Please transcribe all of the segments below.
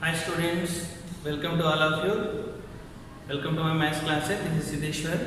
Hi students, welcome to all of you. Welcome to my maths class. This is Siddheshwar.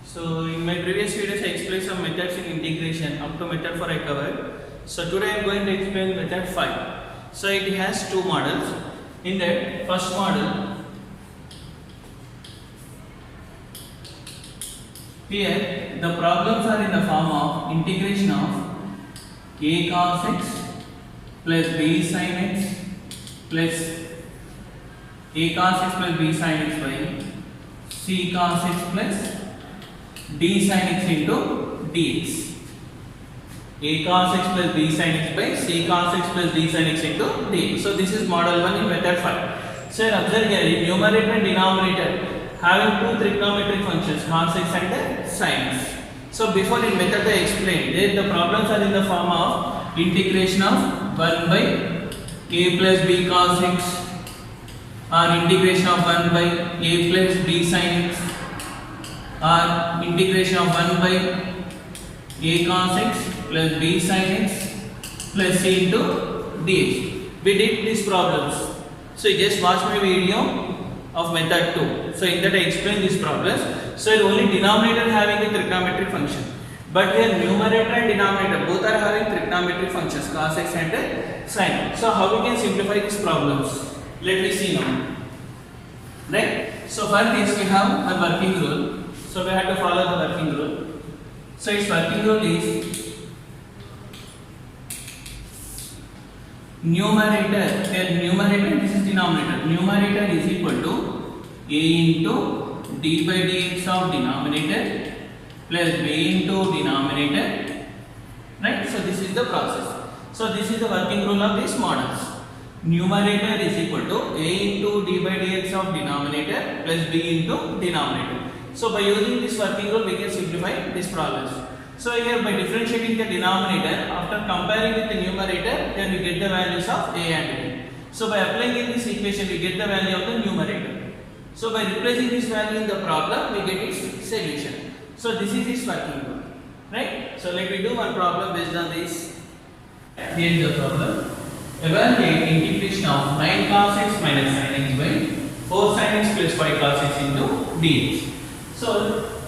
So in my previous videos I explained some methods in integration. Up to method 4 I covered. So today I am going to explain method 5. So it has two models. In that first model, here the problems are in the form of integration of a cos x plus b sin x plus a cos x plus b sin x by c cos x plus d sin x into dx. A cos x plus b sin x by c cos x plus d sin x into dx. So this is model 1 in method 5. So observe here, in numerator and denominator having two trigonometric functions cos x and sin x. So before in method I explained that the problems are in the form of integration of 1 by a plus b cos x or integration of 1 by a plus b sin x or integration of 1 by a cos x plus b sin x plus c into dx. We did these problems. So you just watch my video of method 2. So in that I explain these problems. So here only denominator having a trigonometric function. But here numerator and denominator both are having trigonometric functions cos x and sin x. So how we can simplify these problems? Let me see now. Right? So for this we have a working rule. So we have to follow the working rule. So its working rule is numerator, here numerator, this is denominator. Numerator is equal to a into d by dx of denominator plus b into denominator. Right? So this is the process. So this is the working rule of these models. Numerator is equal to a into d by dx of denominator plus b into denominator. So by using this working rule we can simplify these problems. So here by differentiating the denominator, after comparing with the numerator, then we get the values of a and b. So by applying in this equation we get the value of the numerator. So by replacing this value in the problem we get its solution. So this is its working rule. Right? So let me do one problem based on this. Here is the problem. Evaluate integration of 9 cos x minus sin x by 4 sin x plus 5 cos x into dx. So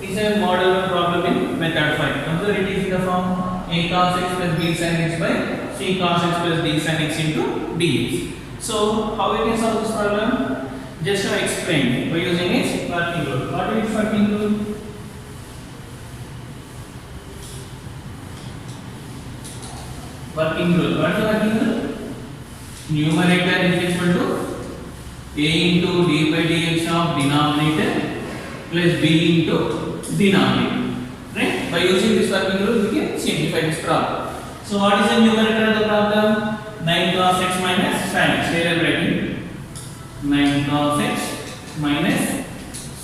this is a model 1 problem in method 5. Observe it is in the form a cos x plus b sin x by c cos x plus d sin x into dx. So how we can solve this problem? Just to explain by using its working rule. What is its working rule? Working rule. What is the working rule? Numerator is equal to a into d by dx of denominator plus b into denominator. Right? By using this working rule, we can simplify this problem. So what is the numerator of the problem? 9 cos x minus sin x. Here I am writing 9 cos x minus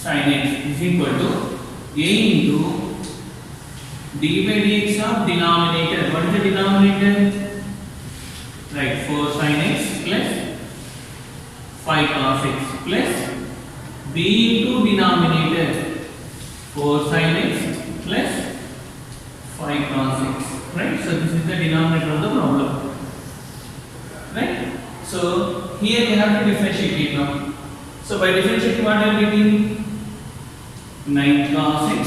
sin x is equal to a into d by dx of denominator. What is the denominator? Right, 4 sin x plus 5 cos x plus b into denominator 4 sin x plus 5 cos x. Right? So this is the denominator of the problem. Right? So here we have to differentiate it now. So by differentiating what I am getting? 9 cos x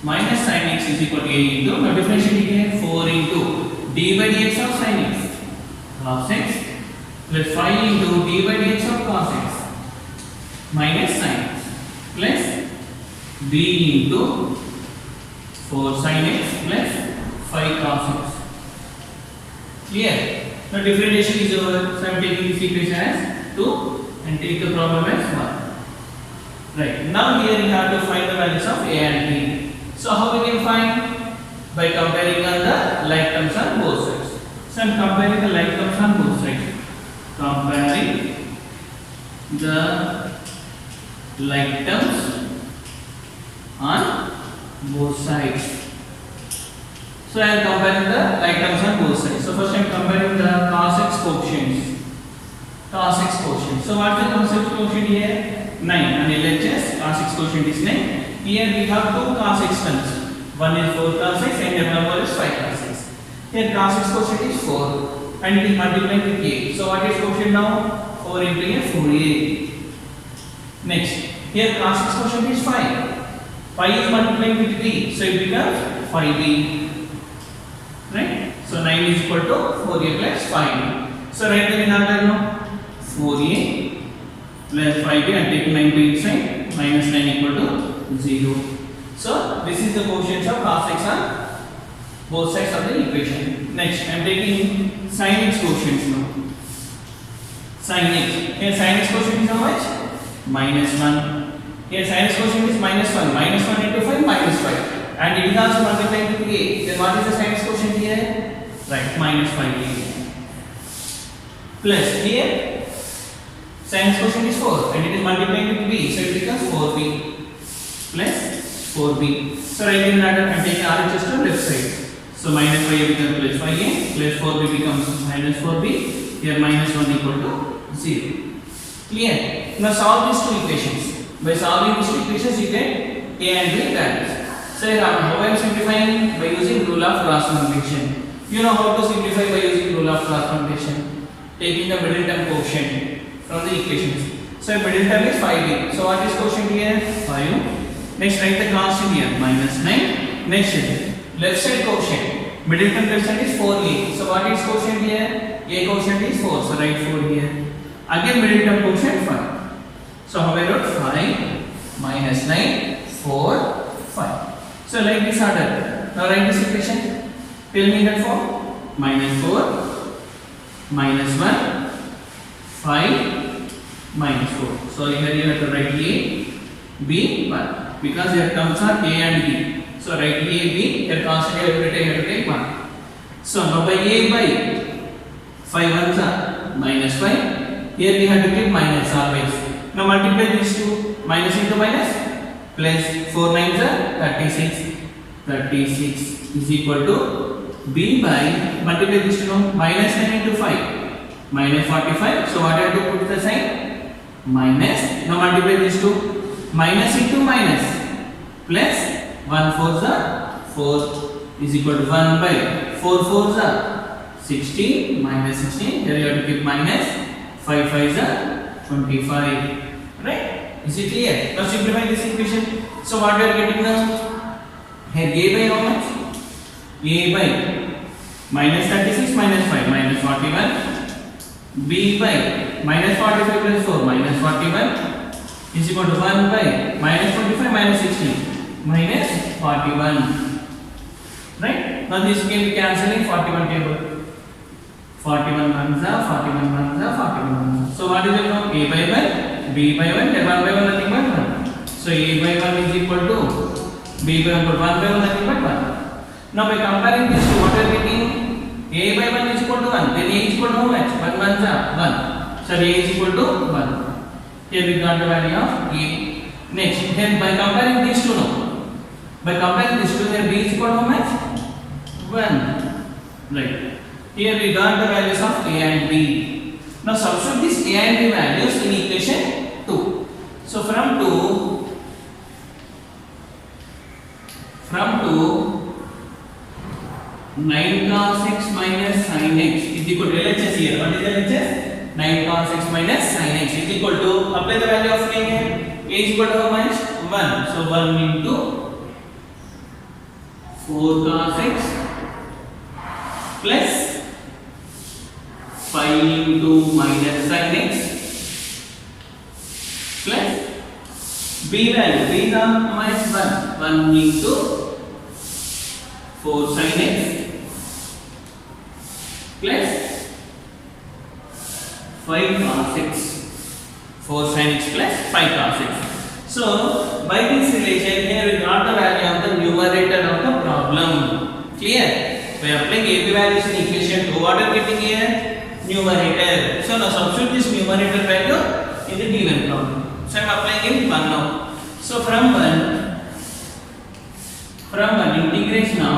minus sin x is equal to a into, now differentiating here 4 into d by dx of sin x cos x plus 5 into d by dx of cos x minus sin x plus b into 4 sin x plus 5 cos x. Clear? Now differentiation is over. So I am taking this equation as 2 and take the problem as 1. Right. Now here we have to find the values of a and b. So how we can find? By comparing on the like terms on both sides. So I am comparing the like terms on both sides. Comparing the like terms on both sides. So I am comparing the like terms on both sides. So first I am comparing the cos x coefficients. Cos x coefficient. So what is the cos x coefficient here? 9. And LHS cos x coefficient is 9. Here we have two cos x terms. One is 4 cos x and the other one is 5 cos x. Here cos x coefficient is 4 and it is multiplying with a. So what is quotient now? 4 into a, 4a. Next, here cos x quotient is 5. 5 is multiplying with b, so it becomes 5b. Right? So 9 is equal to 4a plus 5b. So write them in order now. 4a plus 5b, and take 9 to inside, minus 9 equal to 0. So this is the quotients of cos x on both sides of the equation. Next, I am taking sin x quotients now. Sin x. Here sin x quotient is how much? Minus 1. Here sin x quotient is minus 1. Minus 1 into 5, minus 5. And it is also multiplied with a. Then what is the sin x quotient here? Right, minus 5a. Plus here, sin x quotient is 4 and it is multiplied with b. So it becomes 4b plus 4b. So write in order and take RHS to left side. So minus 5a becomes plus 5a, plus 4b becomes minus 4b. Here minus 1 equal to 0. Clear? Now solve these two equations. By solving these two equations, you get a and b values. So how I am simplifying? By using rule of cross multiplication. You know how to simplify by using rule of cross multiplication. Taking the middle term quotient from the equations. So middle term is 5b. So what is quotient here? 5. Next write the constant here, minus 9. Next left side quotient. Middle term left side is 4a. So what is quotient here? A quotient is 4. So write 4 here. Again middle term quotient 5. So how I wrote 5 minus 9, 4, 5. So like this order. Now write this equation. Tell me that form. Minus 4, minus 1, 5, minus 4. So here you have to write a, b, 1. Because here terms are a and b. So write a, b. Here constant every time you have to take 1. So now by a by 5 ones are minus 5. Here we have to keep minus always. Now multiply these two. Minus into minus plus 4 nines are 36. 36 is equal to b by multiply these two now. Minus 9 into 5 minus 45. So what I have to put the sign? Minus. Now multiply these two. Minus into minus plus 1 4s are 4 is equal to 1 by 4 4s are 16 minus 16. Here you have to keep minus 5 5s are 25. Right? Is it clear? Now simplify this equation. So what we are getting now? Here a by how much? A by minus 36 minus 5 minus 41. B by minus 45 plus 4 minus 41 is equal to 1 by minus 25 minus 16 minus 41. Right? Now this can be cancelled in 41 table. 41 ones are 41 ones are 41 ones are. So what is it now? A by 1, B by 1, then 1 by 1 nothing but 1. So A by 1 is equal to B by 1 but 1 by 1 nothing but 1. Now by comparing these two, what are we getting? A by 1 is equal to 1. Then A is equal to how much? 1 ones are 1. So A is equal to 1. Here we got the value of A. Next, here by comparing these two now. By comparing these two, here B is equal to how much? 1. Right. Here we got the values of A and B. Now substitute these A and B values in equation 2. So from 9 cos x minus sin x is equal to LHS here. What is LHS? 9 cos x minus sin x is equal to, apply the value of A here. A is equal to how much? 1. So 1 into 4 cos x plus 5 into minus sin x plus B value. B is how much? 1. 1 into 4 sin x plus 5 cos x. 4 sin x plus 5 cos x. So by this relation here we got the value of the numerator of the problem. Clear? By applying AB values in equation 2, what are we getting here? Numerator. So now substitute this numerator value in the given problem. So I am applying in 1 now. So from 1 integration of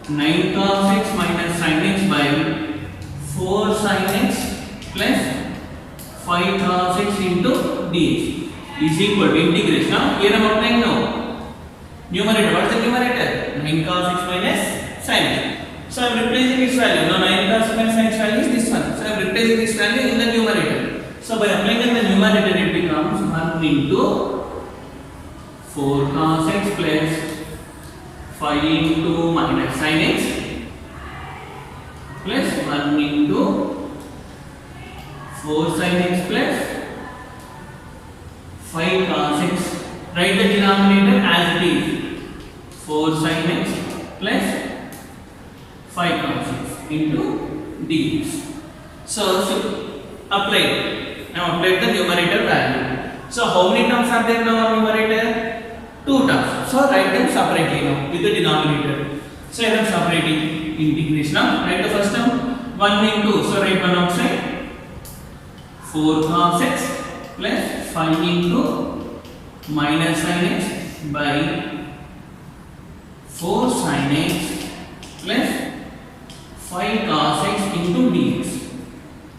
9 cos x minus sin x by 4 sin x plus 5 cos x into dx is equal to integration of, here I am applying now numerator. What is the numerator? 9 cos x minus sin x. So I am replacing its value. Now 9 cos square sin's value is this one. So I am replacing this value in the numerator. So by applying in the numerator, it becomes 1 into 4 cos x plus 5 into minus sin x plus 1 into 4 sin x plus 5 cos x. Write the denominator as it is. 4 sin x plus 5 cos x into dx. So apply. Now apply the numerator value. So how many terms are there in our numerator? 2 terms. So write them separately now with the denominator. So I am separating integration of. Write the first term 1 into. So write one outside. 4 cos x plus 5 into minus sin x by 4 sin x plus 5 cos x into dx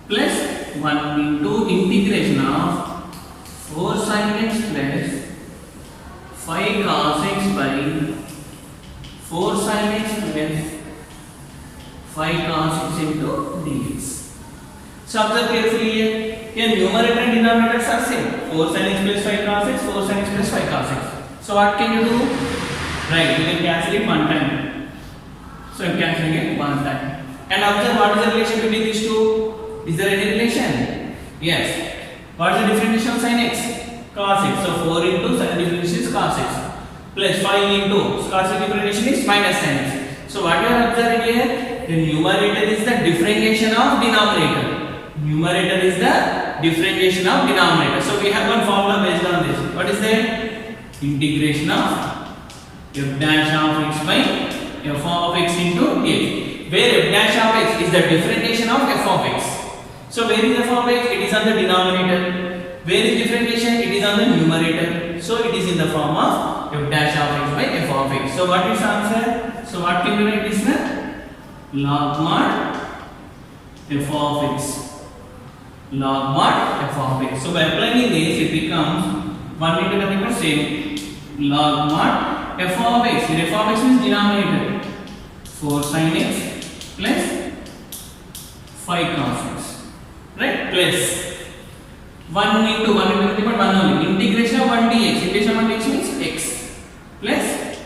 plus 1 into integration of 4 sin x plus 5 cos x by 4 sin x plus 5 cos x into dx. So observe carefully here. Here numerator and denominators are same. 4 sin x plus 5 cos x, 4 sin x plus 5 cos x. So what can you do? Right, you can cancel it one time. So I am cancelling it one time. And observe what is the relation between these two? Is there any relation? Yes. What is the differentiation of sin x? Cos x. So 4 into sin differentiation is cos x plus 5 into cos x differentiation is minus sin x. So what you are observing here? The numerator is the differentiation of denominator. Numerator is the differentiation of denominator. So we have one formula based on this. What is that? Integration of f dash of x by f of x into dx. Where f dash of x is the differentiation of f of x. So where is f of x? It is on the denominator. Where is differentiation? It is on the numerator. So it is in the form of f dash of x by f of x. So what is answer? So what can we write this now? Log mod f of x. Log mod f of x. So by applying this, it becomes 1 into the paper same. Log mod f of x. Here f of x is denominator. 4 sin x plus 5 cos x. Right? Plus 1 into the paper 1 only. Integration of 1 dx. Integration of 1 dx means x plus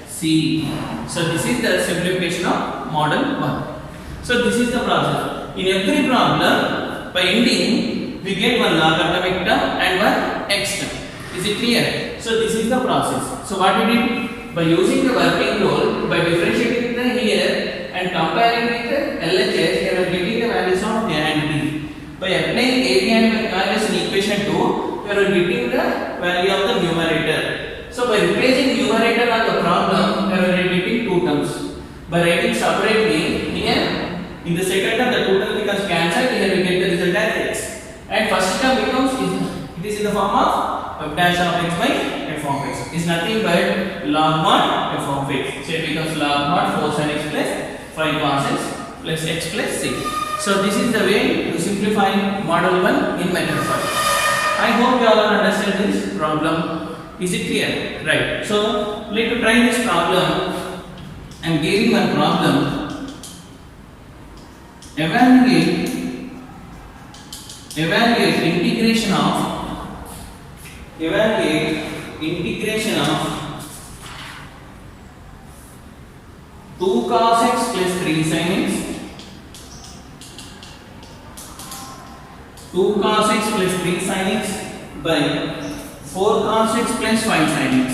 c. So this is the simplification of model 1. So this is the process. In every problem, by ending, we get one logarithmic term and one x term. Is it clear? So this is the process. So what we did? By using the working rule, by differentiating the here and comparing with the LHS, we are getting the values of a and b. By applying a, b and values in equation 2, we are getting the value of the numerator. So by replacing numerator on the problem, we are getting 2 terms. By writing separately here, in the second term the 2 term becomes cancelled. Here we get the result as x. And first term becomes it is in the form of f dash of x by f of x. Is nothing but log mod f of x. So it becomes log mod 4 sin x plus 5 cos x plus x plus c. So this is the way to simplify model 1 in method 5. I hope you all understand this problem. Is it clear? Right. So let us try this problem. I am giving one problem. Evaluate integration of 2 cos x plus 3 sin x, 2 cos x plus 3 sin x by 4 cos x plus 5 sin x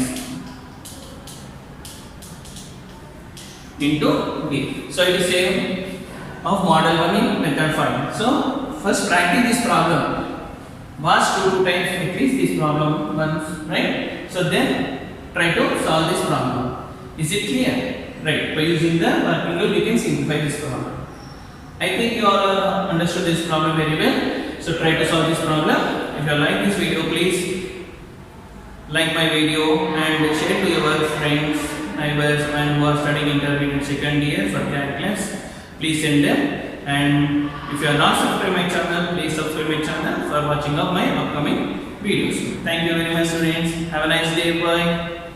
into d. So it is same of model 1 in method 5. So first practice this problem. Watch 2 times at least this problem once, right? So then try to solve this problem. Is it clear? Right. By using the working rule, you can simplify this problem. I think you all understood this problem very well. So try to solve this problem. If you like this video, please like my video and share to your friends, neighbors, and who are studying intermediate second year for CAT class. Please send them. And if you are not subscribed my channel, please subscribe my channel for watching of my upcoming videos. Thank you very much, students. Have a nice day. Bye.